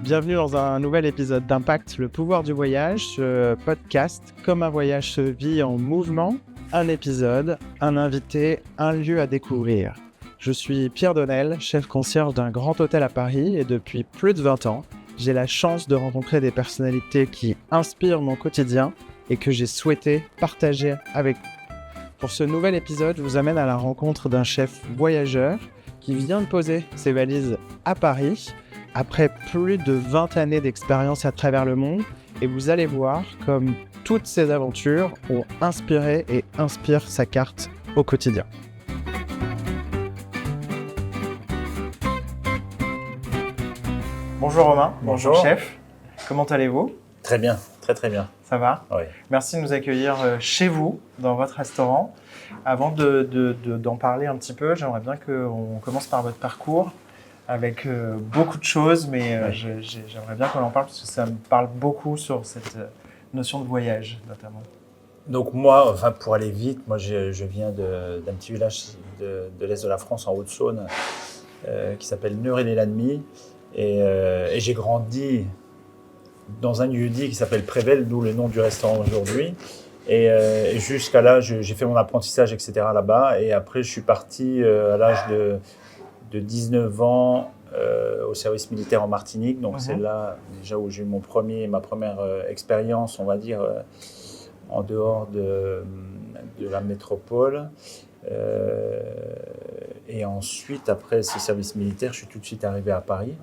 bienvenue dans un nouvel épisode d'Impact, le pouvoir du voyage, ce podcast comme un voyage se vit en mouvement, un épisode, un invité, un lieu à découvrir. Je suis Pierre Donnel, chef concierge d'un grand hôtel à Paris et depuis plus de 20 ans, j'ai la chance de rencontrer des personnalités qui inspirent mon quotidien et que j'ai souhaité partager avec vous. Pour ce nouvel épisode, je vous amène à la rencontre d'un chef voyageur qui vient de poser ses valises à Paris après plus de 20 années d'expérience à travers le monde, et vous allez voir comme toutes ces aventures ont inspiré et inspirent sa carte au quotidien. Bonjour Romain, bonjour chef, comment allez-vous ? Très bien, très bien. Ça va ? Oui. Merci de nous accueillir chez vous, dans votre restaurant. Avant d'en parler un petit peu, j'aimerais bien qu'on commence par votre parcours, avec beaucoup de choses, mais j'aimerais bien qu'on en parle parce que ça me parle beaucoup sur cette notion de voyage, notamment. Donc moi, pour aller vite, moi je viens d'un petit village de l'Est de la France, en Haute-Saône, qui s'appelle Neuré-les-Lannemies, et j'ai grandi dans un lieu-dit qui s'appelle Prével, d'où le nom du restaurant aujourd'hui. Et jusqu'à là, j'ai fait mon apprentissage, etc. là-bas, et après je suis parti à l'âge de 19 ans au service militaire en Martinique. Donc c'est là déjà où j'ai eu ma première expérience, on va dire, en dehors de la métropole. Et ensuite, après ce service militaire, je suis tout de suite arrivé à Paris.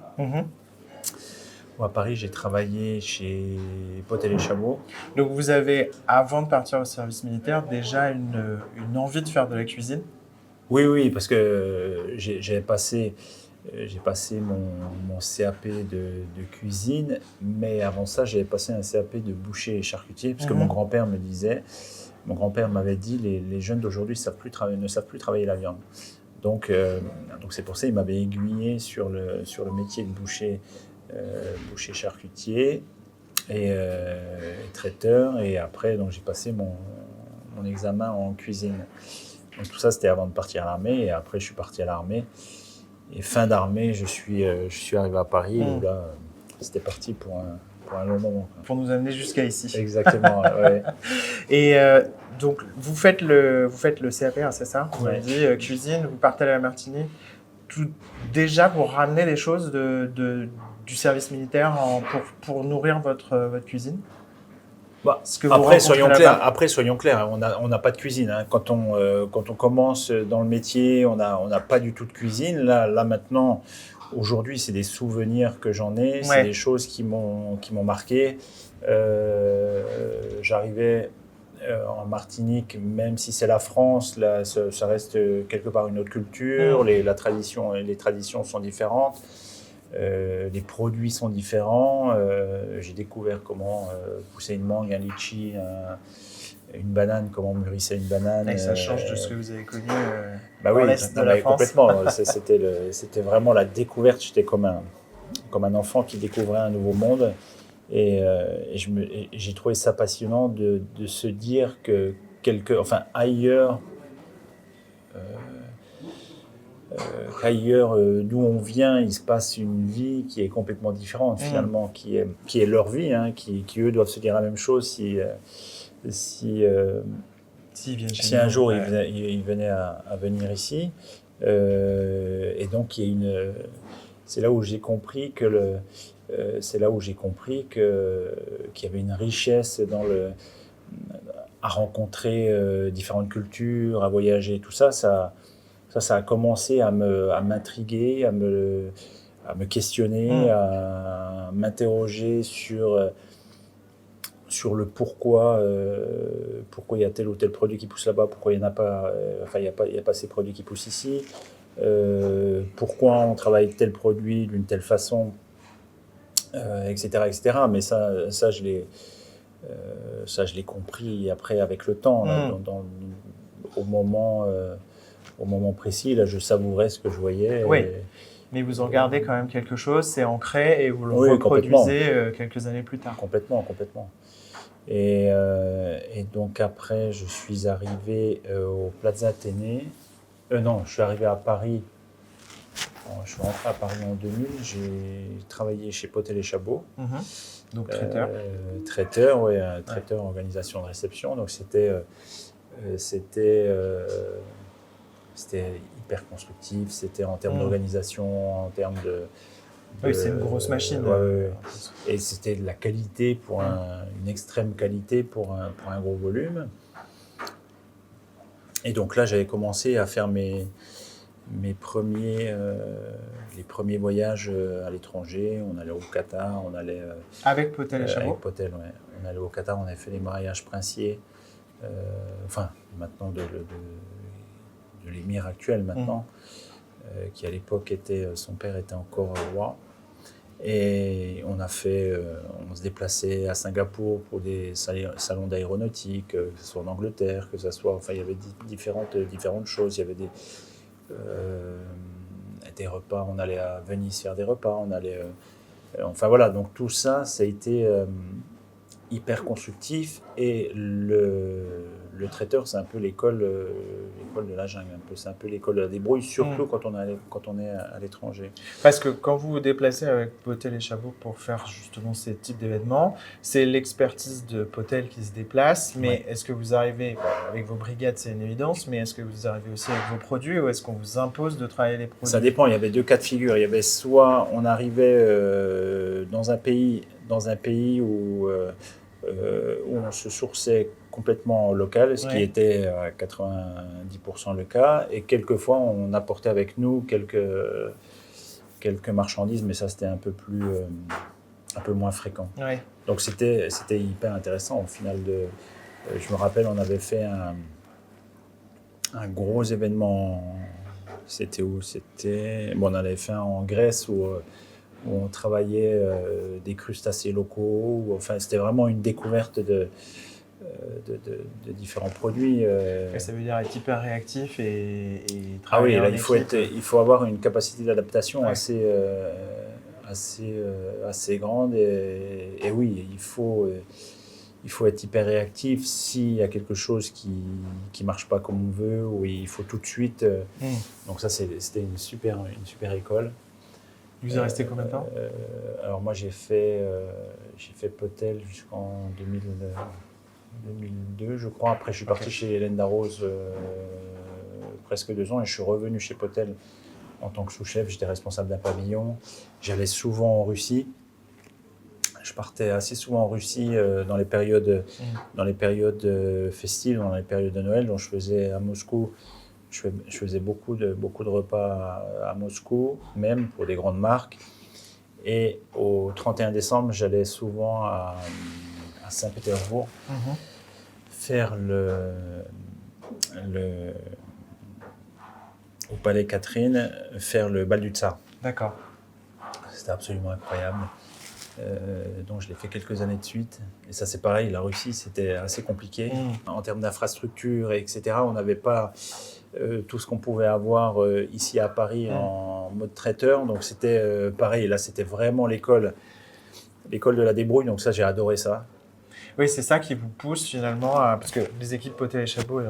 À Paris, j'ai travaillé chez Potel et Chabot. Donc vous avez, avant de partir au service militaire, déjà une envie de faire de la cuisine ? Oui, parce que j'ai passé mon CAP de cuisine, mais avant ça, j'avais passé un CAP de boucher et charcutier, parce que mon grand-père m'avait dit, les jeunes d'aujourd'hui ne savent plus travailler la viande. Donc c'est pour ça qu'il m'avait aiguillé sur le métier de boucher charcutier et traiteur. Et après, donc, j'ai passé mon examen en cuisine. Donc tout ça, c'était avant de partir à l'armée. Et après, je suis parti à l'armée. Et fin d'armée, je suis arrivé à Paris, où là, c'était parti pour un long moment. Pour nous amener jusqu'à ici. Exactement, ouais. Et donc, vous faites le CAP, hein, c'est ça ? Vous m'avez dit cuisine, vous partez à la Martinique. Déjà pour ramener des choses du service militaire pour nourrir votre cuisine ? Après, soyons clairs, on n'a pas de cuisine. Hein. Quand on commence dans le métier, on n'a pas du tout de cuisine. Là maintenant, aujourd'hui, c'est des souvenirs que j'en ai, c'est des choses qui m'ont marqué. J'arrivais en Martinique, même si c'est la France, là, ça reste quelque part une autre culture. Les traditions sont différentes. Les produits sont différents. J'ai découvert comment pousser une mangue, un litchi, une banane, comment mûrissait une banane. Et ça change de ce que vous avez connu dans l'Est de la France. Complètement. C'était vraiment la découverte. J'étais comme un enfant qui découvrait un nouveau monde. Et j'ai trouvé ça passionnant de se dire que ailleurs d'où on vient, il se passe une vie qui est complètement différente finalement, qui est leur vie, hein, qui eux doivent se dire la même chose si un jour ils venaient à venir ici. Et donc c'est là où j'ai compris qu'il y avait une richesse à rencontrer différentes cultures, à voyager, tout ça. Ça a commencé à m'intriguer, à me questionner, à m'interroger sur le pourquoi il y a tel ou tel produit qui pousse là-bas, pourquoi il n'y en a pas, il y a pas ces produits qui poussent ici, pourquoi on travaille tel produit d'une telle façon, etc. Mais ça je l'ai compris après avec le temps, là, au moment précis, là, je savourais ce que je voyais. Oui, mais vous en gardez quand même quelque chose, c'est ancré et vous le reproduisez quelques années plus tard. Complètement. Et donc après, je suis arrivé au Plaza Athénée. Non, je suis arrivé à Paris je suis rentré à Paris en 2000, j'ai travaillé chez Potel et Chabot. Donc traiteur. Traiteur, oui, traiteur, organisation de réception. Donc c'était hyper constructif, c'était en termes d'organisation, en termes de... Oui, c'est une grosse machine. Et c'était de la qualité, une extrême qualité pour un gros volume. Et donc là, j'avais commencé à faire les premiers voyages à l'étranger. On allait au Qatar, on allait... avec Potel et Chabot. Avec Potel, ouais. On allait au Qatar, on avait fait les mariages princiers. Maintenant de l'émir actuel maintenant, qui à l'époque son père était encore roi. Et on se déplaçait à Singapour pour des salons d'aéronautique, que ce soit en Angleterre, que ce soit, il y avait différentes choses. Il y avait des repas, on allait à Venise faire des repas, voilà, donc tout ça, ça a été hyper constructif, et le traiteur, c'est un peu l'école de la jungle, c'est un peu l'école de la débrouille, surtout quand on est à l'étranger. Parce que quand vous vous déplacez avec Potel et Chabot pour faire justement ces types d'événements, c'est l'expertise de Potel qui se déplace, mais est-ce que vous arrivez, avec vos brigades c'est une évidence, mais est-ce que vous arrivez aussi avec vos produits, ou est-ce qu'on vous impose de travailler les produits? Ça dépend, il y avait 2 cas de figure. Il y avait soit on arrivait dans un pays où on se sourçait complètement local, ce qui était à 90% le cas, et quelquefois on apportait avec nous quelques marchandises, mais ça c'était un peu moins fréquent. Donc c'était hyper intéressant au final. Je me rappelle, on avait fait un gros événement. C'était où? On avait fait en Grèce où on travaillait des crustacés locaux. C'était vraiment une découverte de différents produits. Ça veut dire être hyper réactif et travailler là, il faut avoir une capacité d'adaptation assez grande. Et oui, il faut être hyper réactif s'il y a quelque chose qui ne marche pas comme on veut, ou il faut tout de suite. Donc ça, c'était une super école. Vous êtes resté combien de temps? Alors moi, j'ai fait Potel jusqu'en 2002, je crois. Après, je suis parti chez Hélène Darroze presque 2 ans, et je suis revenu chez Potel en tant que sous-chef. J'étais responsable d'un pavillon. J'allais souvent en Russie. Je partais assez souvent en Russie dans les périodes festives, dans les périodes de Noël. Donc je faisais à Moscou, je faisais beaucoup de repas à Moscou, même pour des grandes marques. Et au 31 décembre, j'allais souvent à Saint-Pétersbourg faire au Palais Catherine, faire le bal du Tsar. D'accord. C'était absolument incroyable. Donc je l'ai fait quelques années de suite. Et ça, c'est pareil, la Russie, c'était assez compliqué. En termes d'infrastructure, etc., on n'avait pas tout ce qu'on pouvait avoir ici à Paris en mode traiteur. Donc c'était pareil, là, c'était vraiment l'école de la débrouille. Donc ça, j'ai adoré ça. Oui, c'est ça qui vous pousse finalement parce que les équipes Potel et Chabot, ils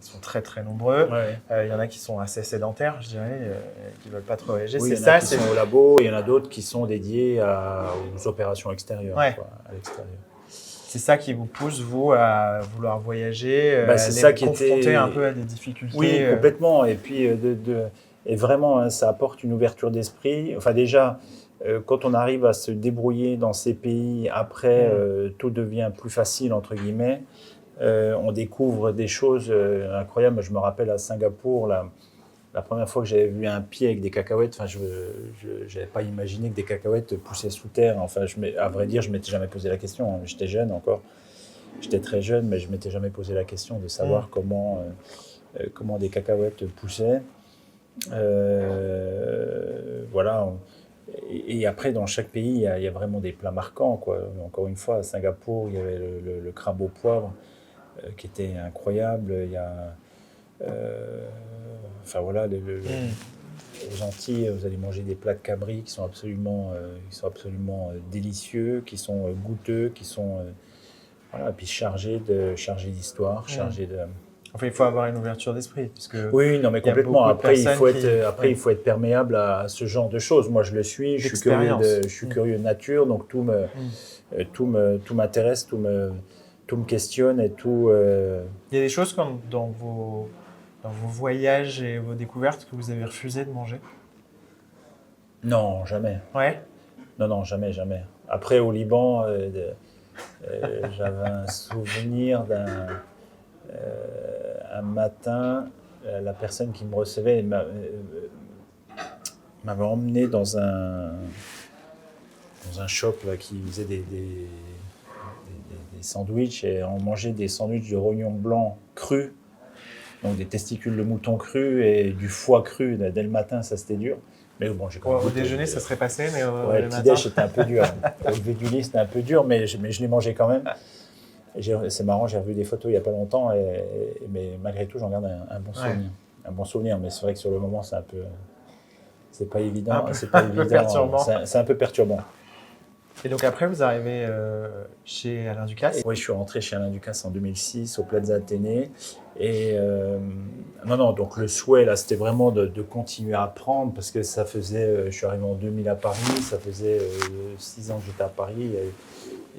sont très très nombreux. Il y en a qui sont assez sédentaires, je dirais, qui ne veulent pas trop voyager. Oui, il y en a qui sont au labo, et il y en a d'autres qui sont dédiés aux opérations extérieures, à l'extérieur. C'est ça qui vous pousse, vous, à vouloir voyager, c'est ça qui confronter un peu à des difficultés. Oui, complètement. Et puis, et vraiment, ça apporte une ouverture d'esprit. Enfin, déjà, quand on arrive à se débrouiller dans ces pays, après, tout devient plus facile, entre guillemets. On découvre des choses incroyables. Je me rappelle à Singapour, la première fois que j'avais vu un pied avec des cacahuètes, je n'avais pas imaginé que des cacahuètes poussaient sous terre. À vrai dire, je ne m'étais jamais posé la question. J'étais jeune encore. J'étais très jeune, mais je ne m'étais jamais posé la question de savoir comment des cacahuètes poussaient. Voilà. Et après, dans chaque pays, il y a vraiment des plats marquants, quoi. Encore une fois, à Singapour, il y avait le crabe au poivre qui était incroyable. Il y a, aux Antilles, vous allez manger des plats de cabri qui sont absolument délicieux, qui sont goûteux, qui sont puis chargés d'histoire, chargés Enfin, il faut avoir une ouverture d'esprit, parce que Oui, non, mais il y a complètement. beaucoup de Après, personnes il faut être perméable à ce genre de choses. Moi, je le suis. D'expérience. Je suis curieux de nature, donc tout m'intéresse, tout me questionne et tout. Il y a des choses comme dans vos voyages et vos découvertes que vous avez refusé de manger? Non, jamais. Ouais. Non, non, jamais, jamais. Après, au Liban, j'avais un souvenir un matin, la personne qui me recevait m'avait emmené dans un shop là, qui faisait des sandwichs et on mangeait des sandwichs de rognons blancs crus, donc des testicules de mouton crus et du foie cru. Dès le matin, ça c'était dur. Mais bon, j'ai quand même Au goûté. déjeuner, ça serait passé, mais Ouais, le le petit matin. déj c'était un peu dur. Au lever du lit, c'était un peu dur, mais je l'ai mangé quand même. C'est marrant, j'ai revu des photos il n'y a pas longtemps, mais malgré tout, j'en garde un bon souvenir. Ouais. Un bon souvenir, mais c'est vrai que sur le moment, c'est pas évident. Un peu- C'est pas un peu évident. perturbant. C'est un peu perturbant. Et donc après, vous arrivez chez Alain Ducasse. Oui, je suis rentré chez Alain Ducasse en 2006 au Plaza Athénée. Et non, donc le souhait là, c'était vraiment de continuer à apprendre parce que ça faisait, je suis arrivé en 2000 à Paris, ça faisait 6 ans que j'étais à Paris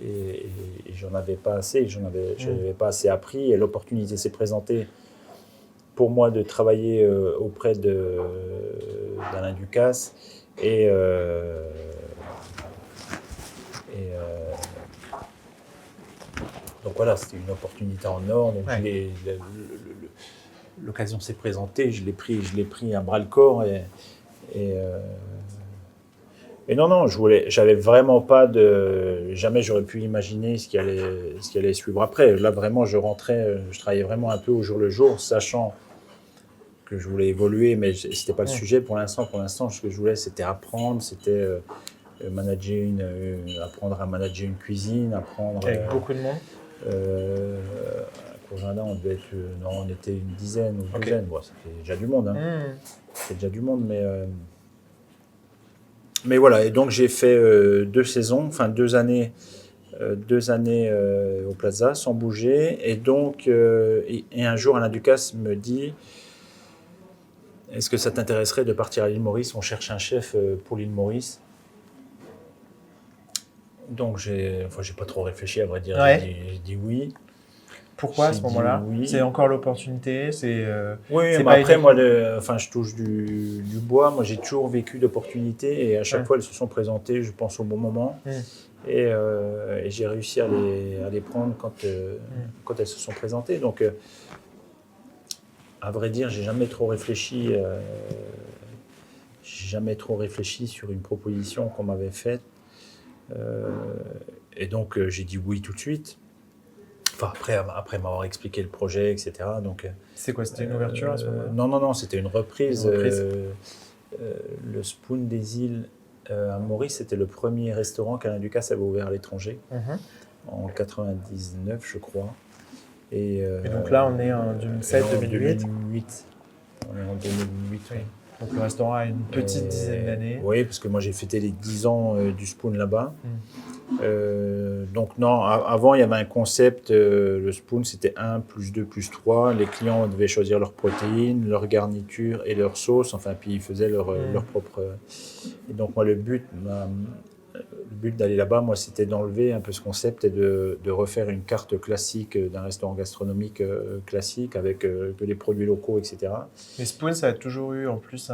et j'en avais pas assez, je n'avais pas assez appris et l'opportunité s'est présentée pour moi de travailler auprès d'Alain Ducasse et donc voilà, c'était une opportunité en or. Donc Ouais. l'occasion s'est présentée, je l'ai pris à bras le corps et, et non, non, j'avais vraiment pas jamais j'aurais pu imaginer ce qui allait suivre après. Là vraiment, je travaillais vraiment un peu au jour le jour, sachant que je voulais évoluer, mais c'était pas le sujet pour l'instant. Pour l'instant, ce que je voulais, c'était apprendre, c'était apprendre à manager une cuisine, apprendre. Avec beaucoup de monde. À Courjardin, on devait être, non, on était une dizaine ou une Ok. douzaine. Bon, ça fait déjà du monde, hein. C'est déjà du monde, mais voilà. Et donc j'ai fait 2 années au Plaza sans bouger. Et donc, et un jour, Alain Ducasse me dit, est-ce que ça t'intéresserait de partir à l'île Maurice? On cherche un chef pour l'île Maurice. Donc j'ai pas trop réfléchi, à vrai dire. Ouais. J'ai dit oui. Pourquoi à ce J'ai dit moment-là? oui. C'est encore l'opportunité. Oui, c'est mais pas après, une- moi, je touche du bois. Moi, j'ai toujours vécu d'opportunités et à chaque Ouais. fois, elles se sont présentées, je pense, au bon moment. Et j'ai réussi à les prendre quand elles se sont présentées. Donc, à vrai dire, j'ai jamais trop réfléchi sur une proposition qu'on m'avait faite. Et donc, j'ai dit oui tout de suite. Enfin, après m'avoir expliqué le projet, etc. Donc, C'est quoi? C'était une ouverture à ce moment-là? non, c'était une reprise. Une reprise. Le Spoon des Îles à Maurice, c'était le premier restaurant qu'Alain Ducasse avait ouvert à l'étranger, en 99, je crois. Et donc là, on est en 2007, 2008. On est en 2008. Oui. Donc le restaurant a une petite dizaine d'années. Oui, parce que moi j'ai fêté les 10 ans du Spoon là-bas. Donc non, avant il y avait un concept, le Spoon c'était 1 plus 2 plus 3. Les clients devaient choisir leurs protéines, leurs garnitures et leurs sauces. Enfin, puis ils faisaient leur propre. Et donc moi le but d'aller là-bas, moi, c'était d'enlever un peu ce concept et de refaire une carte classique d'un restaurant gastronomique classique avec que les produits locaux, etc. Mais Spoon, ça a toujours eu en plus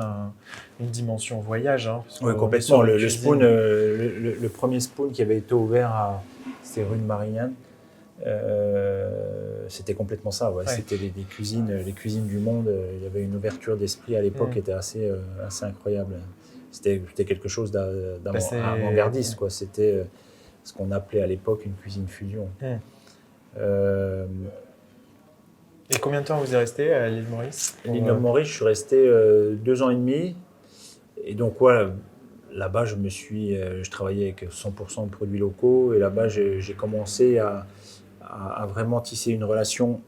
une dimension voyage. Hein, parce Oui, qu'on est complètement. sur une Le cuisine. Spoon, le premier Spoon qui avait été ouvert, c'était rue de Marignane. C'était complètement ça. Ouais. C'était les cuisines du monde. Il y avait une ouverture d'esprit à l'époque qui était assez incroyable. C'était quelque chose d'avant-gardiste, quoi. C'était ce qu'on appelait à l'époque une cuisine fusion. Et combien de temps vous êtes resté à l'île Maurice? À l'île Maurice, je suis resté 2 ans et demi. Et donc, voilà, là-bas, je travaillais avec 100% de produits locaux. Et là-bas, j'ai commencé à vraiment tisser une relation,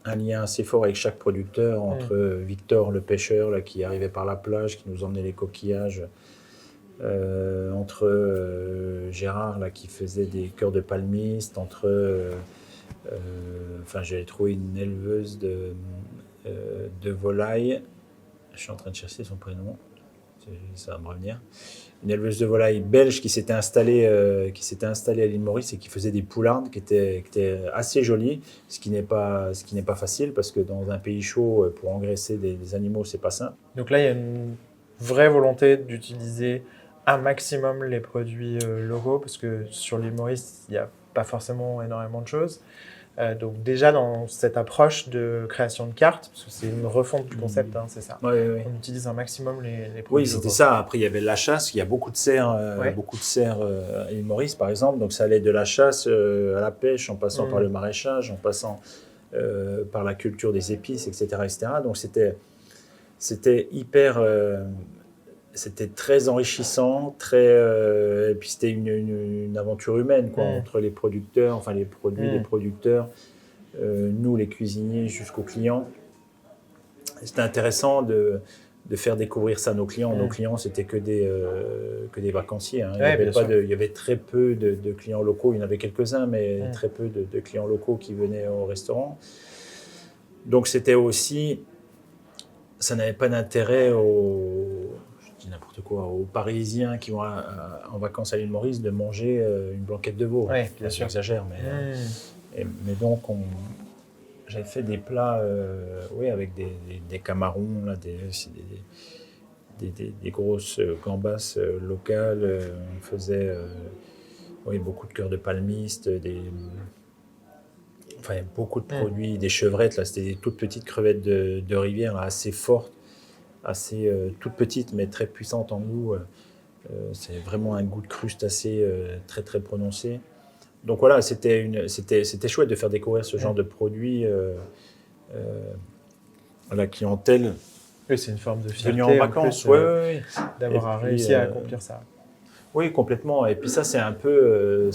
un lien assez fort avec chaque producteur, entre Victor, le pêcheur, là, qui arrivait par la plage, qui nous emmenait les coquillages, entre Gérard, là, qui faisait des cœurs de palmiste, entre J'avais trouvé une éleveuse de volailles. Je suis en train de chercher son prénom. Ça va me revenir. Une éleveuse de volailles belge qui s'était installée à l'île Maurice et qui faisait des poulardes qui étaient assez jolies, ce qui n'est pas facile parce que dans un pays chaud, pour engraisser des animaux, c'est pas simple. Donc là, il y a une vraie volonté d'utiliser un maximum les produits locaux parce que sur l'île Maurice, il n'y a pas forcément énormément de choses. Donc déjà dans cette approche de création de cartes, parce que c'est une refonte du concept, c'est ça. Oui. On utilise un maximum les produits. Oui, c'était ça. Après, il y avait la chasse. Il y a beaucoup de cerfs, à l'île Maurice, par exemple. Donc ça allait de la chasse à la pêche, en passant par le maraîchage, en passant par la culture des épices, etc., etc. Donc c'était hyper, c'était très enrichissant, et puis c'était une aventure humaine, quoi, entre les producteurs, enfin les produits, les producteurs, nous les cuisiniers jusqu'aux clients. C'était intéressant de faire découvrir ça à nos clients. Nos clients, c'était que des vacanciers. Hein. Il y avait très peu de clients locaux. Il y en avait quelques-uns, mais très peu de clients locaux qui venaient au restaurant. Donc c'était aussi, ça n'avait pas d'intérêt je dis n'importe quoi, aux Parisiens qui vont en vacances à l'île Maurice de manger une blanquette de veau. Oui, bien sûr. J'exagère, mais donc j'avais fait des plats avec des camarons, là, des grosses gambas locales. On faisait beaucoup de cœurs de palmiste, beaucoup de produits, des chevrettes. Là, c'était des toutes petites crevettes de rivière, là, assez fortes, assez toutes petites, mais très puissantes en goût. C'est vraiment un goût de crustacé très, très prononcé. Donc voilà, c'était chouette de faire découvrir ce genre de produits à la clientèle. Oui, c'est une forme de fierté venue en vacances, d'avoir réussi à accomplir ça. Oui, complètement. Et puis ça, c'est un peu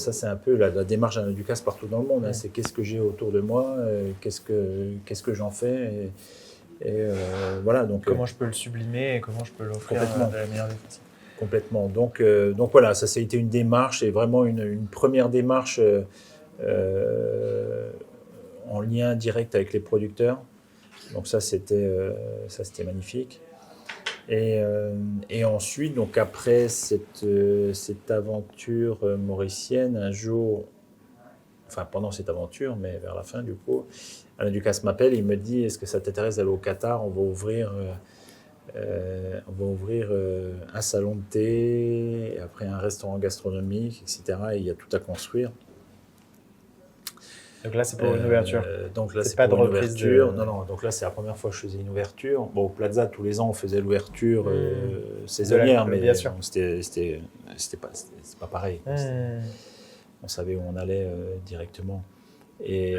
la démarche d'un Ducasse partout dans le monde. Hein. C'est qu'est-ce que j'ai autour de moi, qu'est-ce que j'en fais, et voilà. Donc comment je peux le sublimer et comment je peux l'offrir de la meilleure des façons. Complètement. Donc voilà, ça a été une démarche, et vraiment une première démarche en lien direct avec les producteurs. Donc ça, c'était magnifique. Et ensuite, donc après cette aventure mauricienne, un jour, enfin pendant cette aventure, mais vers la fin du coup, Alain Ducasse m'appelle et il me dit: est-ce que ça t'intéresse d'aller au Qatar? On va ouvrir un salon de thé, et après un restaurant gastronomique, etc. Et il y a tout à construire. Donc là, c'est pour une ouverture. Donc là, c'est pas pour de une reprise ouverture. Non. Donc là, c'est la première fois que je faisais une ouverture. Bon, au Plaza, tous les ans, on faisait l'ouverture saisonnière, mais bien sûr. C'était pas pareil. On savait où on allait directement. Et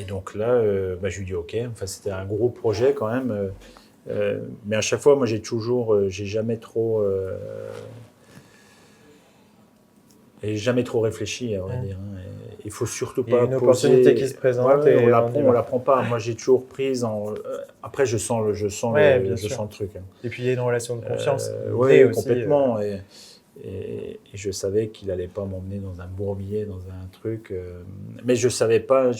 donc là, je lui dis OK. Enfin, c'était un gros projet quand même. Mais à chaque fois, moi, j'ai jamais trop réfléchi, à vrai dire. Hein. Il faut surtout pas une opportunité qui se présente. On l'apprend pas. Moi, j'ai toujours prise après, je sens le truc. Hein. Et puis, il y a une relation de confiance. Oui, complètement. Et je savais qu'il allait pas m'emmener dans un bourbier, dans un truc. Mais je savais pas.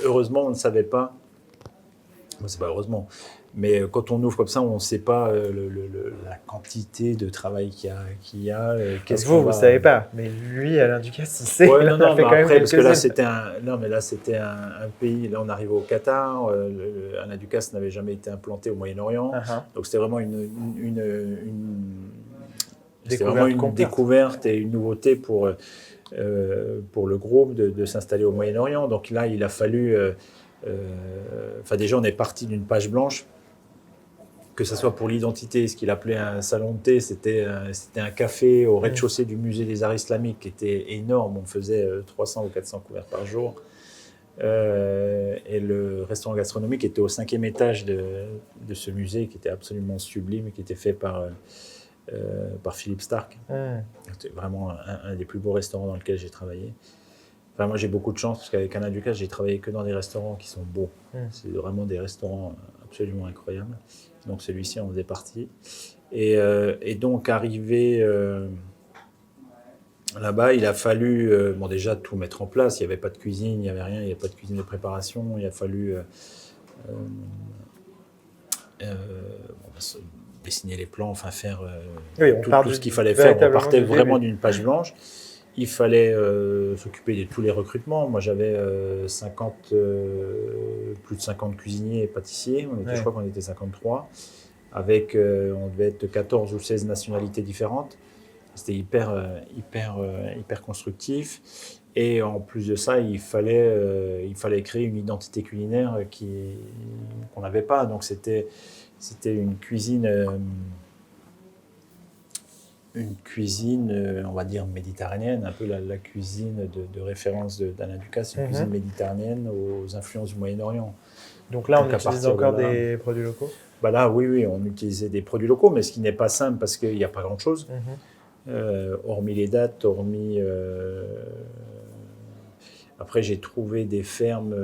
Heureusement, on ne savait pas. Bon, c'est pas heureusement. Mais quand on ouvre comme ça, on ne sait pas la quantité de travail qu'il y a. Vous ne savez pas, mais lui, Alain Ducasse, il sait. Ouais, non, mais après, parce que là, c'était un pays. Là, on arrive au Qatar. Alain Ducasse n'avait jamais été implanté au Moyen-Orient. Donc, c'était vraiment une découverte et une nouveauté pour le groupe de s'installer au Moyen-Orient. Donc là, il a fallu... déjà, on est parti d'une page blanche. Que ce soit pour l'identité, ce qu'il appelait un salon de thé, c'était un café au rez-de-chaussée du musée des arts islamiques qui était énorme. On faisait 300 ou 400 couverts par jour. Et le restaurant gastronomique était au 5e étage de ce musée qui était absolument sublime et qui était fait par Philippe Stark. C'était vraiment un des plus beaux restaurants dans lequel j'ai travaillé. Enfin, moi, j'ai beaucoup de chance parce qu'avec Alain Ducasse, j'ai travaillé que dans des restaurants qui sont beaux. C'est vraiment des restaurants absolument incroyables. Donc celui-ci en faisait partie. Et donc arrivé Là-bas, il a fallu déjà tout mettre en place. Il n'y avait pas de cuisine, il n'y avait rien, il n'y avait pas de cuisine de préparation. Il a fallu dessiner les plans, enfin faire tout ce qu'il fallait faire. On partait vraiment d'une page blanche. Il fallait s'occuper de tous les recrutements. Moi, j'avais plus de 50 cuisiniers et pâtissiers. Je crois qu'on était 53. Avec, on devait être 14 ou 16 nationalités différentes. C'était hyper constructif. Et en plus de ça, il fallait créer une identité culinaire qu'on n'avait pas. Donc, c'était une cuisine, on va dire, méditerranéenne, un peu la cuisine de référence d'Alain Ducasse, c'est une cuisine méditerranéenne aux influences du Moyen-Orient. Donc là, on utilise encore des produits locaux ? Là, oui, on utilisait des produits locaux, mais ce qui n'est pas simple parce qu'il n'y a pas grand-chose. Hormis les dates, Après, j'ai trouvé des fermes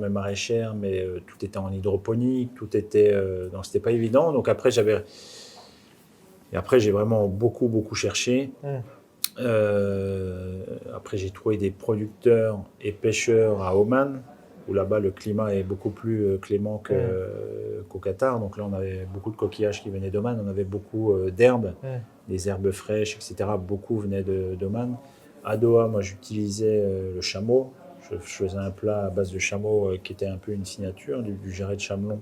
maraîchères, mais tout était en hydroponique, donc c'était pas évident. Donc après, j'ai vraiment beaucoup cherché. Après, j'ai trouvé des producteurs et pêcheurs à Oman, où là-bas le climat est beaucoup plus clément qu'au Qatar. Donc là, on avait beaucoup de coquillages qui venaient d'Oman, on avait beaucoup d'herbes, des herbes fraîches, etc. Beaucoup venaient d'Oman. À Doha, moi, j'utilisais le chameau. Je faisais un plat à base de chameau qui était un peu une signature, du jarret de chamelon,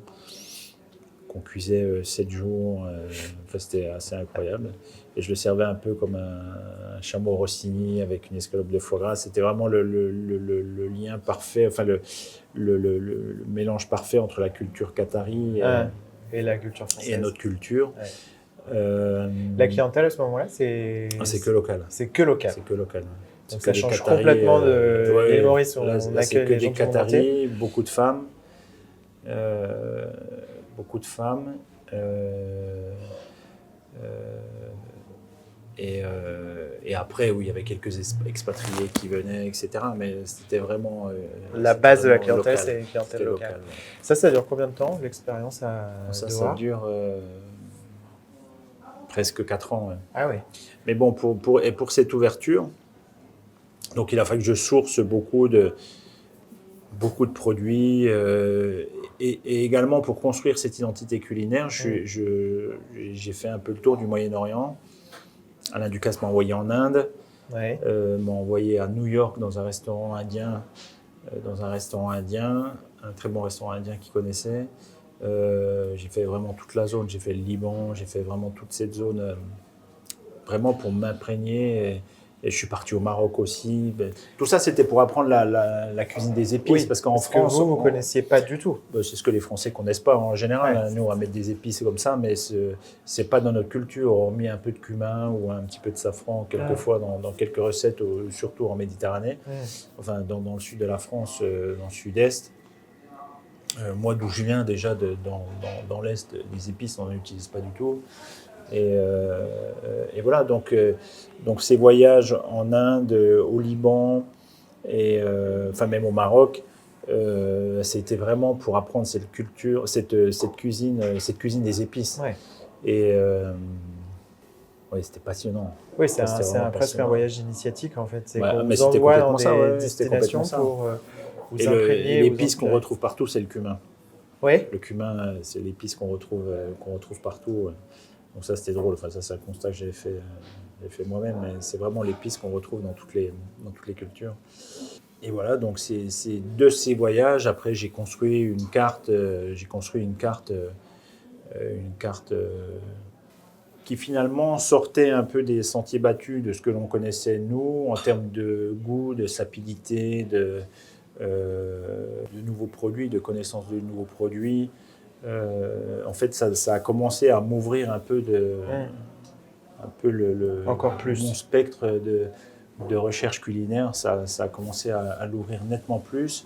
qu'on cuisait 7 jours. C'était assez incroyable. Et je le servais un peu comme un chameau rossini avec une escalope de foie gras. C'était vraiment le lien parfait, enfin le mélange parfait entre la culture qatari et la culture française. Et notre culture. La clientèle à ce moment-là, c'est que local. C'est que local. C'est que local. Donc ça change complètement de l'île Maurice où on accueille les gens des Qataris, beaucoup de femmes. Et après, oui, il y avait quelques expatriés qui venaient, etc. Mais c'était vraiment... la base de la clientèle, c'est une clientèle locale. Ça dure combien de temps, l'expérience à Doha ? Ça dure presque 4 ans. Ouais. Ah oui. Mais bon, pour cette ouverture, donc il a fallu que je source beaucoup de produits et également pour construire cette identité culinaire, j'ai fait un peu le tour du Moyen-Orient. Alain Ducasse m'a envoyé en Inde, m'a envoyé à New York dans un restaurant indien, un très bon restaurant indien qu'il connaissait. J'ai fait vraiment toute la zone, j'ai fait le Liban, j'ai fait vraiment toute cette zone, vraiment pour m'imprégner. Et je suis parti au Maroc aussi. Tout ça, c'était pour apprendre la cuisine des épices. Parce qu'en France, vous ne connaissiez pas du tout. C'est ce que les Français ne connaissent pas en général. Nous, on va mettre des épices comme ça, mais ce n'est pas dans notre culture. On met un peu de cumin ou un petit peu de safran, quelquefois, dans quelques recettes, surtout en Méditerranée. Enfin, dans le sud de la France, dans le sud-est. Moi, d'où je viens, déjà, dans l'Est, les épices, on n'en utilise pas du tout. Et voilà, donc ces voyages en Inde, au Liban, et même au Maroc, c'était vraiment pour apprendre cette culture, cette cuisine des épices. Et c'était passionnant. Oui, c'est presque un voyage initiatique en fait. C'est qu'on vous envoie dans des destinations pour vous imprégner. Et l'épice qu'on retrouve partout, c'est le cumin. Oui. Le cumin, c'est l'épice qu'on retrouve partout. Donc ça, c'était drôle. Enfin, ça, c'est un constat que j'avais fait moi-même. Mais c'est vraiment l'épice qu'on retrouve dans toutes les cultures. Et voilà, donc c'est de ces voyages. Après, j'ai construit une carte qui finalement sortait un peu des sentiers battus de ce que l'on connaissait nous, en termes de goût, de sapidité, de nouveaux produits, de connaissance de nouveaux produits. En fait, ça a commencé à m'ouvrir un peu encore plus mon spectre de recherche culinaire. Ça a commencé à l'ouvrir nettement plus.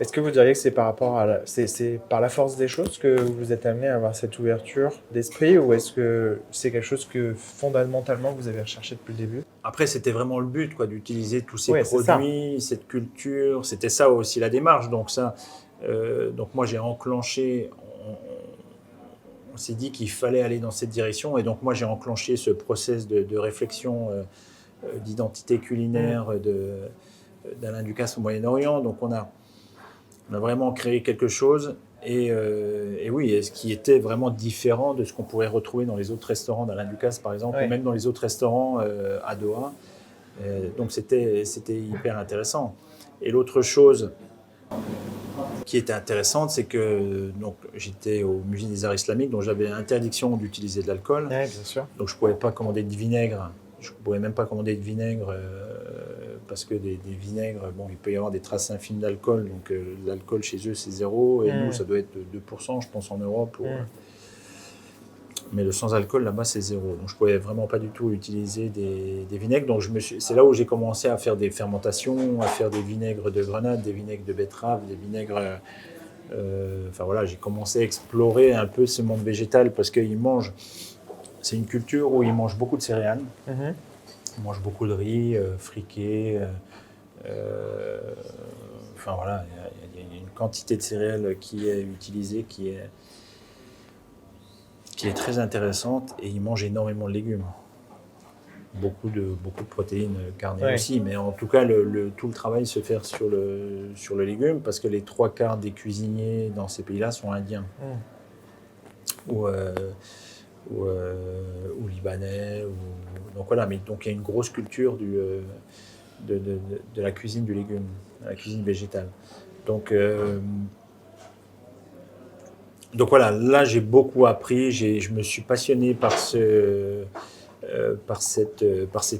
Est-ce que vous diriez que c'est par la force des choses que vous êtes amené à avoir cette ouverture d'esprit, ou est-ce que c'est quelque chose que fondamentalement vous avez recherché depuis le début ? Après, c'était vraiment le but, d'utiliser tous ces produits, cette culture. C'était ça aussi la démarche. Donc moi, j'ai enclenché on s'est dit qu'il fallait aller dans cette direction. Et donc, moi, j'ai enclenché ce process de réflexion d'identité culinaire d'Alain Ducasse au Moyen-Orient. Donc, on a vraiment créé quelque chose. Et oui, et ce qui était vraiment différent de ce qu'on pourrait retrouver dans les autres restaurants d'Alain Ducasse, par exemple, ou même dans les autres restaurants à Doha. Donc, c'était hyper intéressant. Et l'autre chose qui était intéressante, c'est que donc, j'étais au musée des arts islamiques, donc j'avais interdiction d'utiliser de l'alcool. Ouais, bien sûr. Donc je ne pouvais pas commander de vinaigre. Je ne pouvais même pas commander de vinaigre parce que des vinaigres, bon, il peut y avoir des traces infimes d'alcool. Donc l'alcool chez eux, c'est 0. Et nous, ça doit être 2%, je pense, en Europe. Mais le sans-alcool, là-bas, c'est 0. Donc je ne pouvais vraiment pas du tout utiliser des vinaigres. Donc c'est là où j'ai commencé à faire des fermentations, à faire des vinaigres de grenade, des vinaigres de betterave, des vinaigres... Enfin voilà, j'ai commencé à explorer un peu ce monde végétal parce qu'ils mangent... C'est une culture où ils mangent beaucoup de céréales. Ils mangent beaucoup de riz, friqué. Enfin voilà, il y a une quantité de céréales qui est utilisée, qui est très intéressante, et ils mangent énormément de légumes. Beaucoup de protéines carnées aussi, mais en tout cas, tout le travail se fait sur le légume, parce que les 3/4 des cuisiniers dans ces pays-là sont indiens. Ou libanais. Donc voilà, mais donc il y a une grosse culture de la cuisine du légume, la cuisine végétale. Donc voilà, là j'ai beaucoup appris, je me suis passionné par cette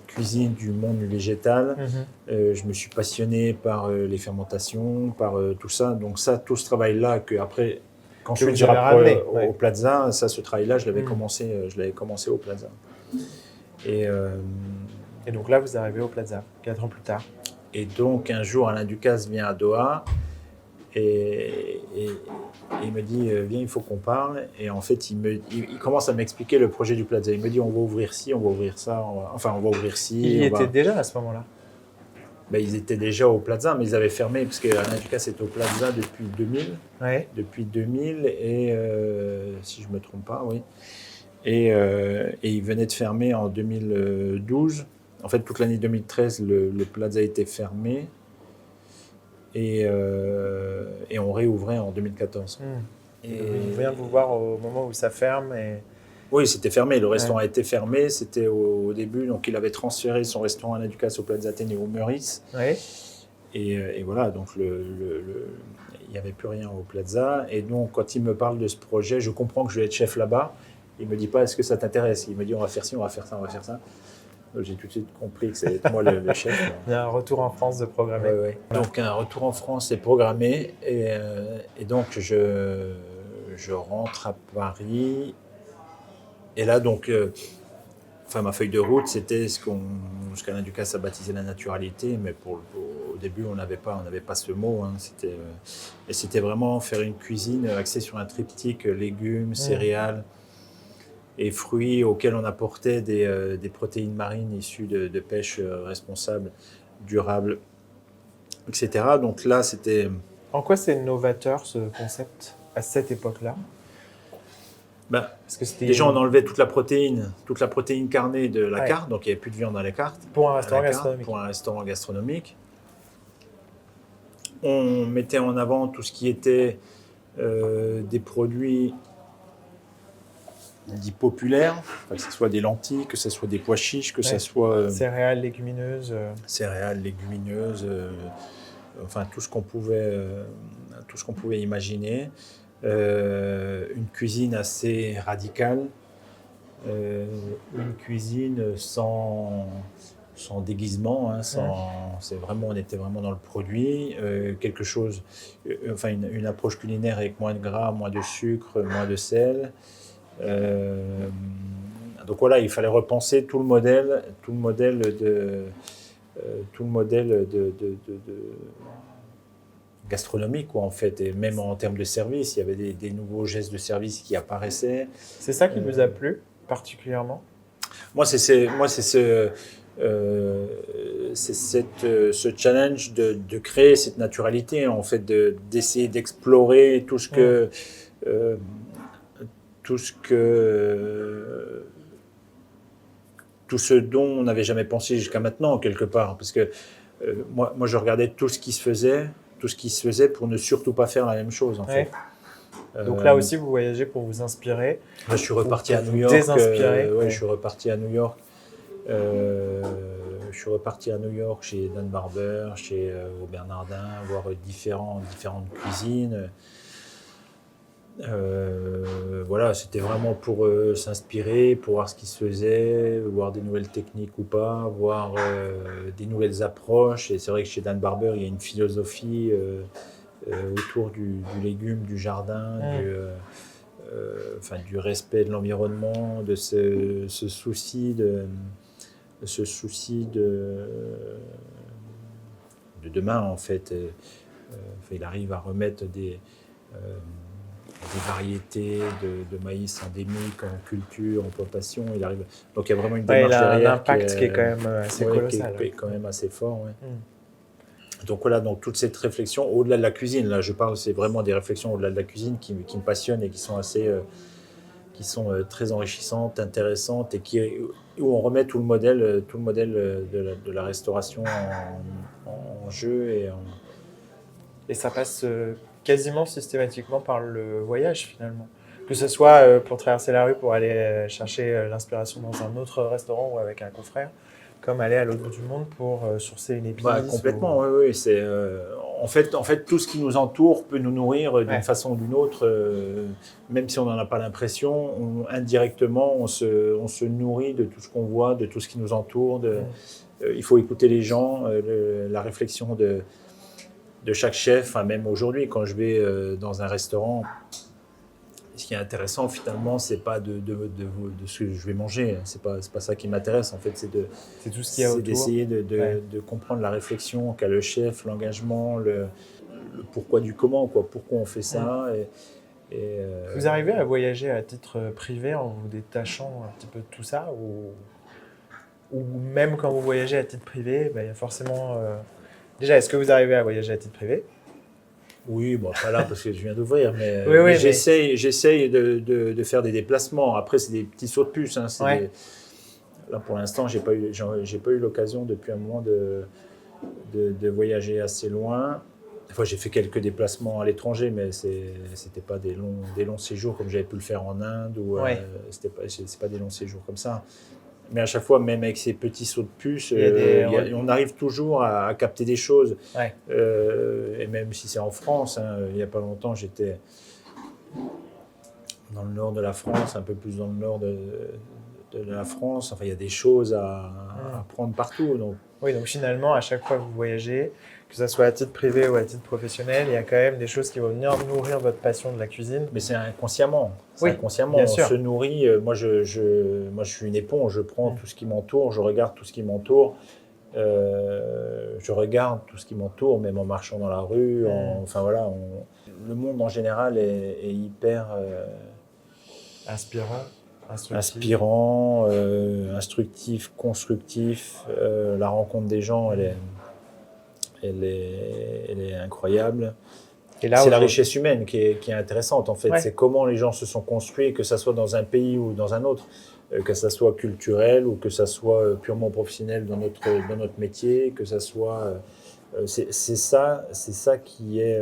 cuisine du monde végétal. Je me suis passionné par les fermentations, par tout ça. Donc ça, tout ce travail-là que après, qu'ensuite j'ai ramené au Plaza, ça, ce travail-là, je l'avais commencé au Plaza. Et donc là, vous arrivez au Plaza, 4 ans plus tard. Et donc un jour, Alain Ducasse vient à Doha. Et il me dit, viens, il faut qu'on parle. Et en fait, il commence à m'expliquer le projet du Plaza. Il me dit, on va ouvrir ci, on va ouvrir ça. On va ouvrir ci. Il y était déjà à ce moment-là? Ils étaient déjà au Plaza, mais ils avaient fermé, parce qu'Alain Ducasse est au Plaza depuis 2000. Depuis 2000, et si je ne me trompe pas, oui. Et il venait de fermer en 2012. En fait, toute l'année 2013, le Plaza était fermé. Et on réouvrait en 2014. Et il vient vous voir au moment où ça ferme Oui, c'était fermé. Le restaurant a été fermé. C'était au début. Donc, il avait transféré son restaurant Alain Ducasse au Plaza Athénée au Meurice. Et voilà, donc il n'y avait plus rien au Plaza. Et donc, quand il me parle de ce projet, je comprends que je vais être chef là-bas. Il ne me dit pas, est-ce que ça t'intéresse? Il me dit, on va faire ci, on va faire ça, on va faire ça. J'ai tout de suite compris que c'était moi le chef. Il y a un retour en France de programmé. Ouais. Donc un retour en France est programmé, et donc je rentre à Paris. Et là donc, ma feuille de route, c'était ce qu'Alain Ducasse a baptisé la naturalité, mais au début on n'avait pas ce mot. C'était vraiment faire une cuisine axée sur un triptyque légumes, céréales et fruits auxquels on apportait des protéines marines issues de pêche responsable, durable, etc. Donc là, c'était... En quoi c'est novateur, ce concept, à cette époque-là? Parce que déjà, on enlevait toute la protéine carnée de la carte, donc il n'y avait plus de viande dans la carte. Pour un restaurant gastronomique. Pour un restaurant gastronomique. On mettait en avant tout ce qui était des produits dits populaires, que ce soit des lentilles, que ce soit des pois chiches, que ce soit... céréales, légumineuses. Céréales, légumineuses, tout ce qu'on pouvait imaginer. Une cuisine assez radicale, une cuisine sans déguisement, on était vraiment dans le produit, une approche culinaire avec moins de gras, moins de sucre, moins de sel. Donc voilà, il fallait repenser tout le modèle gastronomique, quoi, en fait, et même en termes de service, il y avait des nouveaux gestes de service qui apparaissaient. C'est ça qui vous a plu particulièrement? Moi, c'est ce challenge de créer cette naturalité, en fait, d'essayer d'explorer tout ce tout ce dont on n'avait jamais pensé jusqu'à maintenant, quelque part. Parce que moi, je regardais tout ce qui se faisait pour ne surtout pas faire la même chose, en fait. Donc là aussi, vous voyagez pour vous inspirer. Là, je suis reparti à New vous York. désinspirer. Je suis reparti à New York. Je suis reparti à New York chez Dan Barber, chez au Bernardin, voir différentes cuisines. Voilà, c'était vraiment pour s'inspirer, pour voir ce qui se faisait, voir des nouvelles techniques ou pas, voir des nouvelles approches. Et c'est vrai que chez Dan Barber, il y a une philosophie autour du légume, du jardin, du respect de l'environnement, de ce souci de demain, en fait. Il arrive à remettre des variétés de maïs endémiques en culture, en plantation. Donc il y a vraiment une démarche derrière. Il a un impact qui est quand même assez colossal. Qui est quand même assez fort. Ouais. Donc voilà, donc toute cette réflexion au-delà de la cuisine, là je parle, c'est vraiment des réflexions au-delà de la cuisine qui me passionnent et qui sont très enrichissantes, intéressantes et où on remet tout le modèle de la restauration en jeu et ça passe quasiment systématiquement par le voyage finalement. Que ce soit pour traverser la rue pour aller chercher l'inspiration dans un autre restaurant ou avec un confrère, comme aller à l'autre bout du monde pour sourcer une épice. Complètement, oui. C'est, en fait, tout ce qui nous entoure peut nous nourrir d'une façon ou d'une autre, même si on n'en a pas l'impression. Indirectement, on se nourrit de tout ce qu'on voit, de tout ce qui nous entoure. Il faut écouter les gens, la réflexion de chaque chef. Même aujourd'hui, quand je vais dans un restaurant, ce qui est intéressant finalement, c'est pas de ce que je vais manger, c'est pas ça qui m'intéresse en fait, c'est tout ce qu'il y a autour. D'essayer de comprendre la réflexion qu'a le chef, l'engagement, le pourquoi du comment, pourquoi on fait ça. Vous arrivez à voyager à titre privé en vous détachant un petit peu de tout ça, ou même quand vous voyagez à titre privé, il y a forcément déjà, est-ce que vous arrivez à voyager à titre privé? Oui, pas là parce que je viens d'ouvrir, mais, mais j'essaye de faire des déplacements. Après, c'est des petits sauts de puce. Là, pour l'instant, j'ai pas eu l'occasion depuis un moment de voyager assez loin. Des fois, j'ai fait quelques déplacements à l'étranger, mais c'était pas des longs séjours comme j'avais pu le faire en Inde ou c'est pas des longs séjours comme ça. Mais à chaque fois, même avec ces petits sauts de puce, on arrive toujours à capter des choses. Et même si c'est en France, il n'y a pas longtemps, j'étais dans le nord de la France, un peu plus dans le nord de la France. Enfin, il y a des choses à prendre partout. Donc finalement, à chaque fois que vous voyagez, que ce soit à titre privé ou à titre professionnel, il y a quand même des choses qui vont venir nourrir votre passion de la cuisine. Mais c'est inconsciemment. Bien on sûr. se nourrit. Moi, je suis une éponge. Je prends tout ce qui m'entoure. Je regarde tout ce qui m'entoure. Je regarde tout ce qui m'entoure, même en marchant dans la rue. Le monde en général est hyper inspirant, instructif, constructif. La rencontre des gens, elle est incroyable. Et là, c'est la richesse humaine qui est intéressante en fait. C'est comment les gens se sont construits, que ça soit dans un pays ou dans un autre, que ça soit culturel ou que ça soit purement professionnel dans notre métier, que ça soit c'est ça qui est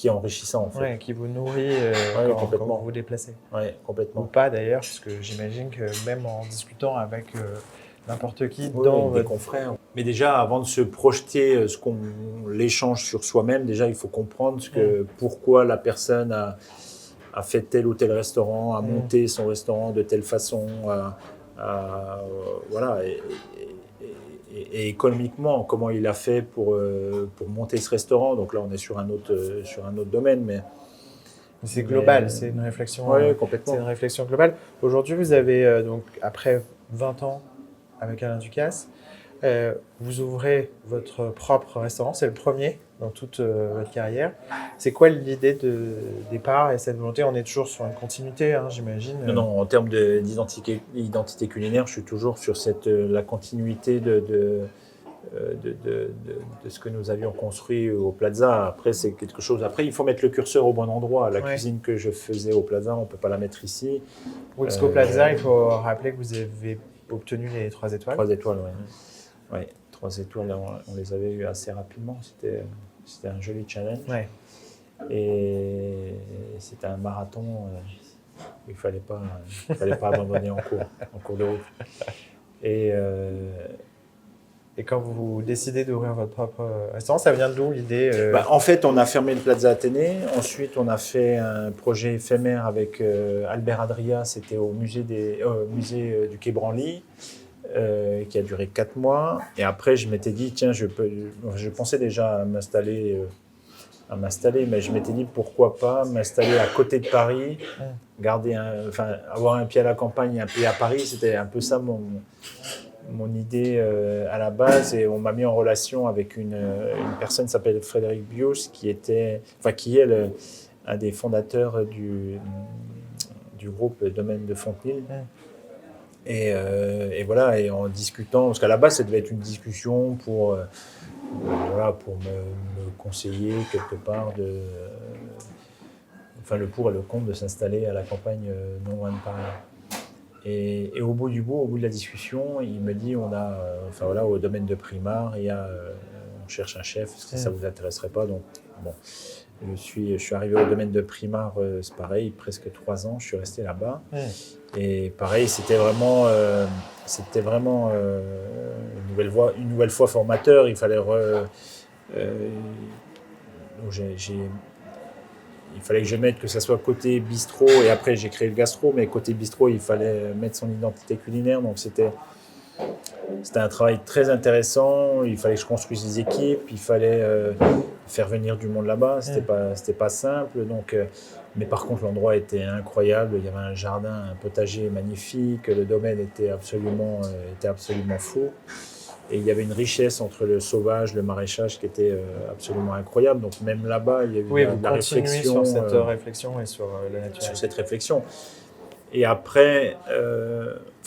enrichissant en fait. Qui vous nourrit quand vous vous déplacez. Complètement. Ou pas d'ailleurs, parce que j'imagine que même en discutant avec n'importe qui des confrères. Mais déjà, avant de se projeter l'échange sur soi-même, déjà il faut comprendre pourquoi la personne a fait tel ou tel restaurant, a monté son restaurant de telle façon, et économiquement comment il a fait pour monter ce restaurant. Donc là on est sur un autre domaine, mais c'est global, c'est une réflexion. Complètement. C'est une réflexion globale. Aujourd'hui, vous avez donc après 20 ans avec Alain Ducasse, vous ouvrez votre propre restaurant, c'est le premier dans toute votre carrière. C'est quoi l'idée de départ et cette volonté? On est toujours sur une continuité, j'imagine. Non, en termes d'identité culinaire, je suis toujours sur la continuité de ce que nous avions construit au Plaza. Après, c'est quelque chose. Après, il faut mettre le curseur au bon endroit. La cuisine que je faisais au Plaza, on ne peut pas la mettre ici. Oui, parce qu'au Plaza, il faut rappeler que vous avez obtenu les 3 étoiles. 3 étoiles, oui. 3 étoiles, on les avait eues assez rapidement. C'était un joli challenge. Ouais. Et c'était un marathon où il ne fallait pas abandonner en cours de route. Et quand vous décidez d'ouvrir votre propre restaurant, ça vient d'où l'idée En fait, on a fermé le Plaza Athénée. Ensuite, on a fait un projet éphémère avec Albert Adria. C'était au musée du Quai Branly, qui a duré 4 mois. Et après, je m'étais dit, tiens, je pensais déjà à m'installer, mais je m'étais dit, pourquoi pas m'installer à côté de Paris, avoir un pied à la campagne et un pied à Paris. C'était un peu ça mon idée à la base, et on m'a mis en relation avec une personne qui s'appelle Frédéric Bios, qui est un des fondateurs du groupe Domaine de Fontenille. Et voilà, et en discutant, parce qu'à la base, ça devait être une discussion pour me conseiller quelque part le pour et le contre de s'installer à la campagne non loin de Paris. Et au bout de la discussion, il me dit, au domaine de Primard, on cherche un chef, est-ce que ça vous intéresserait pas? Donc, bon, je suis arrivé au domaine de Primard, c'est pareil, presque 3 ans, je suis resté là-bas. Et pareil, c'était vraiment une nouvelle fois formateur. Il fallait il fallait que je mette que ça soit côté bistrot, et après j'ai créé le gastro, mais côté bistrot, il fallait mettre son identité culinaire. Donc c'était un travail très intéressant. Il fallait que je construise des équipes, il fallait faire venir du monde là-bas. C'était pas simple. Donc, mais par contre, l'endroit était incroyable. Il y avait un jardin, un potager magnifique. Le domaine était absolument fou. Et il y avait une richesse entre le sauvage, le maraîchage qui était absolument incroyable. Donc même là-bas, il y a eu de la réflexion. Sur cette réflexion et sur le naturel. Sur cette réflexion. Et après,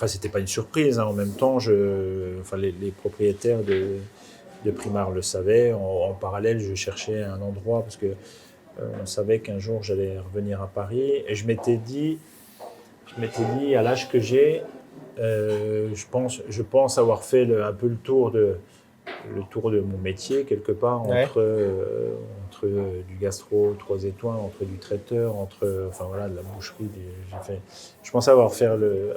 c'était pas une surprise. En même temps, les propriétaires de Primard le savaient. En parallèle, je cherchais un endroit parce que on savait qu'un jour j'allais revenir à Paris. Et je m'étais dit, à l'âge que j'ai, je pense avoir fait un peu le tour de mon métier quelque part, entre du gastro 3 étoiles, entre du traiteur, de la boucherie. Je pensais avoir fait le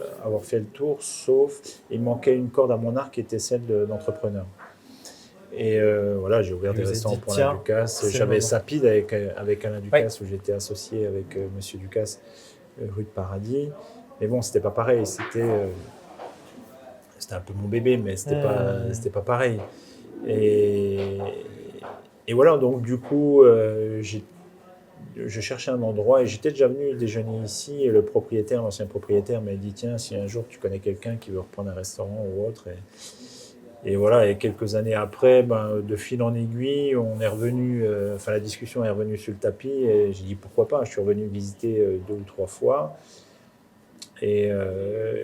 tour, sauf il manquait une corde à mon arc qui était celle d'entrepreneur. Et j'ai ouvert des restaurants pour Alain Ducasse. J'avais Sapide avec Alain Ducasse, où j'étais associé avec Monsieur Ducasse, rue de Paradis. Mais bon, c'était pas pareil. C'était un peu mon bébé, mais c'était pas pareil. Et voilà, donc du coup, je cherchais un endroit, et j'étais déjà venu déjeuner ici, et l'ancien propriétaire m'a dit, tiens, si un jour tu connais quelqu'un qui veut reprendre un restaurant ou autre. Et voilà, et quelques années après, de fil en aiguille, on est revenu, la discussion est revenue sur le tapis, et j'ai dit pourquoi pas. Je suis revenu visiter 2 ou 3 fois. Et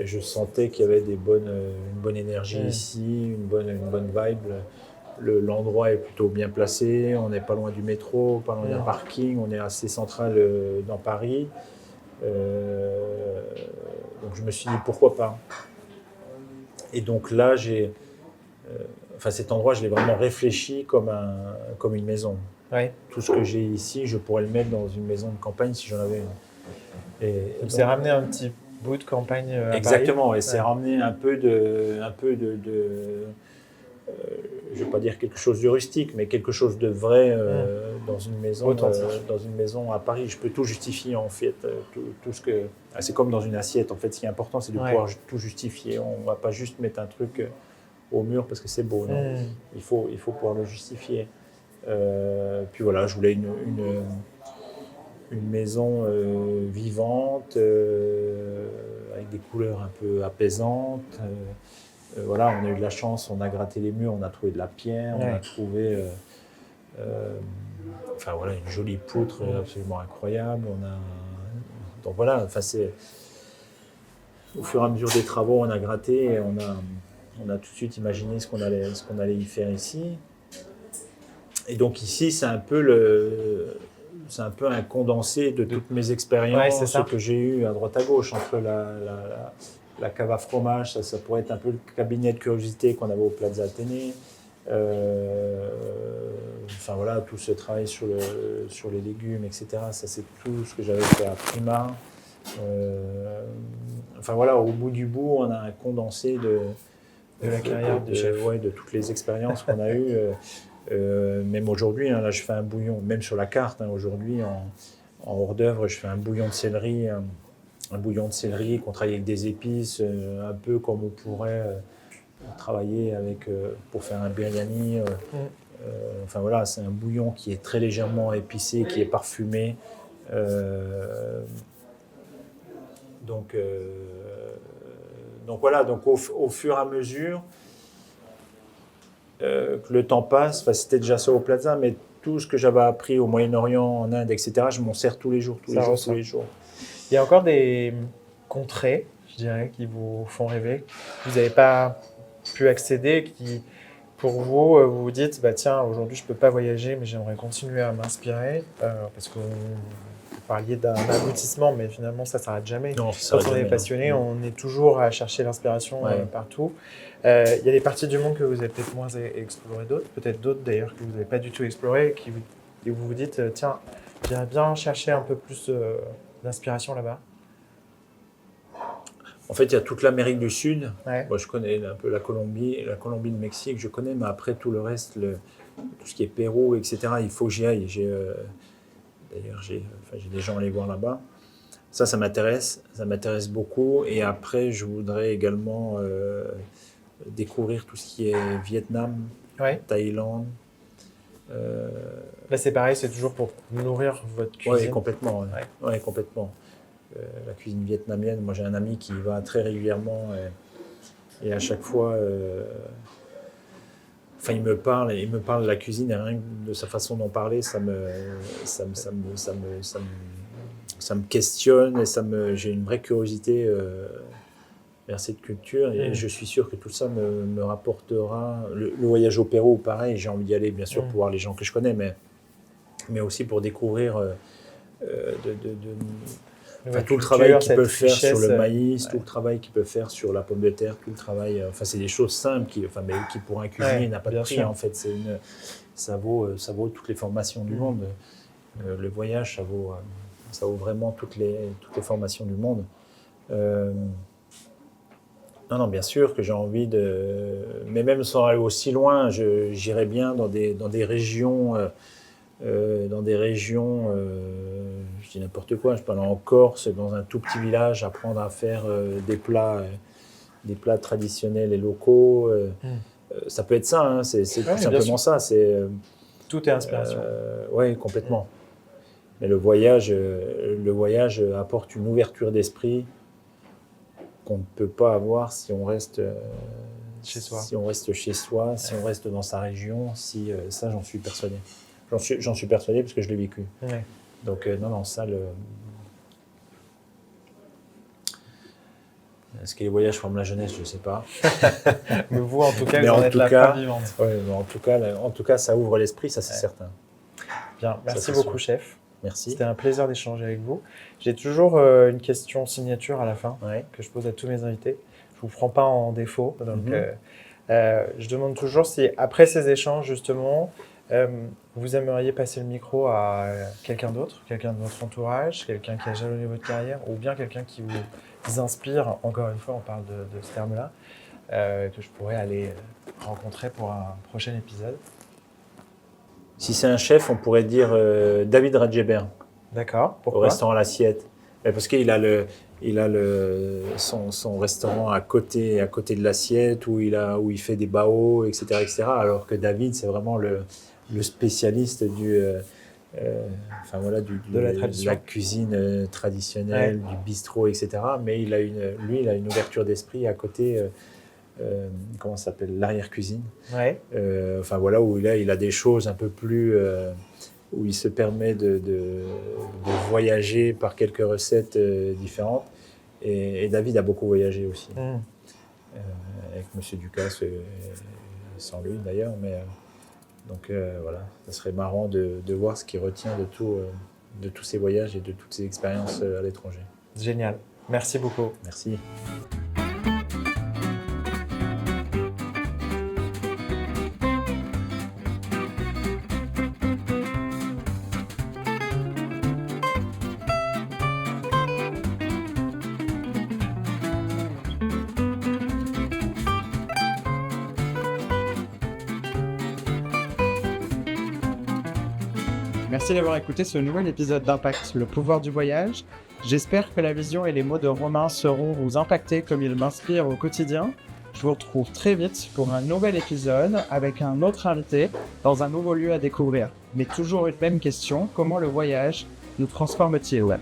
je sentais qu'il y avait une bonne énergie ici, une bonne vibe. L'endroit est plutôt bien placé, on n'est pas loin du métro, pas loin d'un parking, on est assez central dans Paris. Donc je me suis dit pourquoi pas. Et donc là, cet endroit, je l'ai vraiment réfléchi comme une maison. Ouais. Tout ce que j'ai ici, je pourrais le mettre dans une maison de campagne si j'en avais une. Donc c'est ramener un petit bout de campagne à exactement, Paris. Et c'est ramener un peu de je ne vais pas dire quelque chose de rustique, mais quelque chose de vrai dans une maison à Paris. Je peux tout justifier en fait, tout ce que. C'est comme dans une assiette. En fait, ce qui est important, c'est de pouvoir tout justifier. On ne va pas juste mettre un truc au mur parce que c'est beau. Non. Il faut pouvoir le justifier. Puis voilà, je voulais une maison vivante, avec des couleurs un peu apaisantes. On a eu de la chance, on a gratté les murs, on a trouvé de la pierre, on a trouvé une jolie poutre absolument incroyable. Donc voilà, au fur et à mesure des travaux, on a gratté et on On a tout de suite imaginé ce qu'on allait y faire ici. Et donc ici, c'est un peu un condensé de toutes mes expériences que j'ai eues à droite à gauche, entre la cave à fromage, ça pourrait être un peu le cabinet de curiosité qu'on avait au Plaza Athénée. Enfin voilà, tout ce travail sur les légumes, etc. Ça, c'est tout ce que j'avais fait à Prima. Enfin voilà, au bout du bout, on a un condensé de la carrière de chef. Ouais, de toutes les expériences qu'on a eues. Même aujourd'hui, hein, là, je fais un bouillon, même sur la carte, hein, aujourd'hui, en hors d'œuvre, je fais un bouillon de céleri, qu'on travaille avec des épices, un peu comme on pourrait travailler pour faire un biryani. Enfin voilà, c'est un bouillon qui est très légèrement épicé, qui est parfumé. Donc voilà, donc au fur et à mesure que le temps passe, c'était déjà ça au Plaza, mais tout ce que j'avais appris au Moyen-Orient, en Inde, etc., je m'en sers tous les jours. Il y a encore des contrées, je dirais, qui vous font rêver, que vous n'avez pas pu accéder, qui, pour vous, vous vous dites, bah, tiens, aujourd'hui, je ne peux pas voyager, mais j'aimerais continuer à m'inspirer, parce que vous parliez d'un aboutissement, mais finalement, ça ne s'arrête jamais. Non, quand on est passionné, on est toujours à chercher l'inspiration partout. Il y a des parties du monde que vous avez peut-être moins explorées peut-être d'autres d'ailleurs que vous n'avez pas du tout explorées, et vous vous dites, tiens, j'aimerais bien chercher un peu plus d'inspiration là-bas. En fait, il y a toute l'Amérique du Sud. Ouais. Moi, je connais un peu la Colombie, le Mexique, je connais, mais après tout le reste, tout ce qui est Pérou, etc., il faut que j'y aille. D'ailleurs, j'ai des gens à aller voir là-bas. Ça m'intéresse beaucoup. Et après, je voudrais également découvrir tout ce qui est Vietnam, Thaïlande. Là, c'est pareil, c'est toujours pour nourrir votre cuisine. Oui, complètement. Ouais, complètement. La cuisine vietnamienne, moi j'ai un ami qui y va très régulièrement et à chaque fois, il me parle de la cuisine et rien que de sa façon d'en parler, ça me questionne et j'ai une vraie curiosité vers cette culture et je suis sûr que tout ça me rapportera. Le voyage au Pérou, pareil, j'ai envie d'y aller bien sûr pour voir les gens que je connais, mais aussi pour découvrir tout le travail qu'ils peuvent faire sur le maïs, tout le travail qu'ils peuvent faire sur la pomme de terre, tout le travail. C'est des choses simples qui pour un cuisinier n'a pas de prix. En fait, ça vaut toutes les formations du monde. Le voyage, ça vaut vraiment toutes les formations du monde. Non, bien sûr que j'ai envie de, mais même sans aller aussi loin, j'irais bien dans des régions. Je dis n'importe quoi, je peux aller en Corse, dans un tout petit village, apprendre à faire des plats traditionnels et locaux. Ça peut être ça, hein, c'est tout simplement ça. Tout est inspiration. Oui, complètement. Mais le voyage apporte une ouverture d'esprit qu'on ne peut pas avoir si on reste chez soi. Si on reste chez soi, si on reste dans sa région, ça j'en suis persuadé. J'en suis persuadé parce que je l'ai vécu. Ouais. Donc non, ça Est-ce que les voyages forment la jeunesse? Je ne sais pas. Mais vous, en tout cas, vous en êtes la preuve vivante. Ouais, en tout cas, ça ouvre l'esprit, ça c'est certain. Bien, merci beaucoup, chef. Merci. C'était un plaisir d'échanger avec vous. J'ai toujours une question signature à la fin que je pose à tous mes invités. Je ne vous prends pas en défaut. Donc, je demande toujours si, après ces échanges, justement, vous aimeriez passer le micro à quelqu'un d'autre, quelqu'un de votre entourage, quelqu'un qui a jalonné votre carrière, ou bien quelqu'un qui vous inspire, encore une fois, on parle de ce terme-là, que je pourrais aller rencontrer pour un prochain épisode. Si c'est un chef, on pourrait dire David Radjeber. D'accord. Pourquoi? Au restaurant L'Assiette. Parce qu'il a son restaurant à côté de l'Assiette où il fait des baos, etc. Alors que David, c'est vraiment le spécialiste de la cuisine traditionnelle, du bistrot, etc. Mais il a une ouverture d'esprit à côté. Comment ça s'appelle, l'arrière-cuisine. Où il a des choses un peu plus où il se permet de voyager par quelques recettes différentes. Et David a beaucoup voyagé aussi. avec Monsieur Ducasse, sans lui d'ailleurs, mais donc voilà, ça serait marrant de voir ce qu'il retient de tous ces voyages et de toutes ces expériences à l'étranger. Génial. Merci beaucoup. Merci. Merci d'avoir écouté ce nouvel épisode d'Impact, le pouvoir du voyage. J'espère que la vision et les mots de Romain sauront vous impacter comme ils m'inspirent au quotidien. Je vous retrouve très vite pour un nouvel épisode avec un autre invité dans un nouveau lieu à découvrir. Mais toujours une même question, comment le voyage nous transforme-t-il ?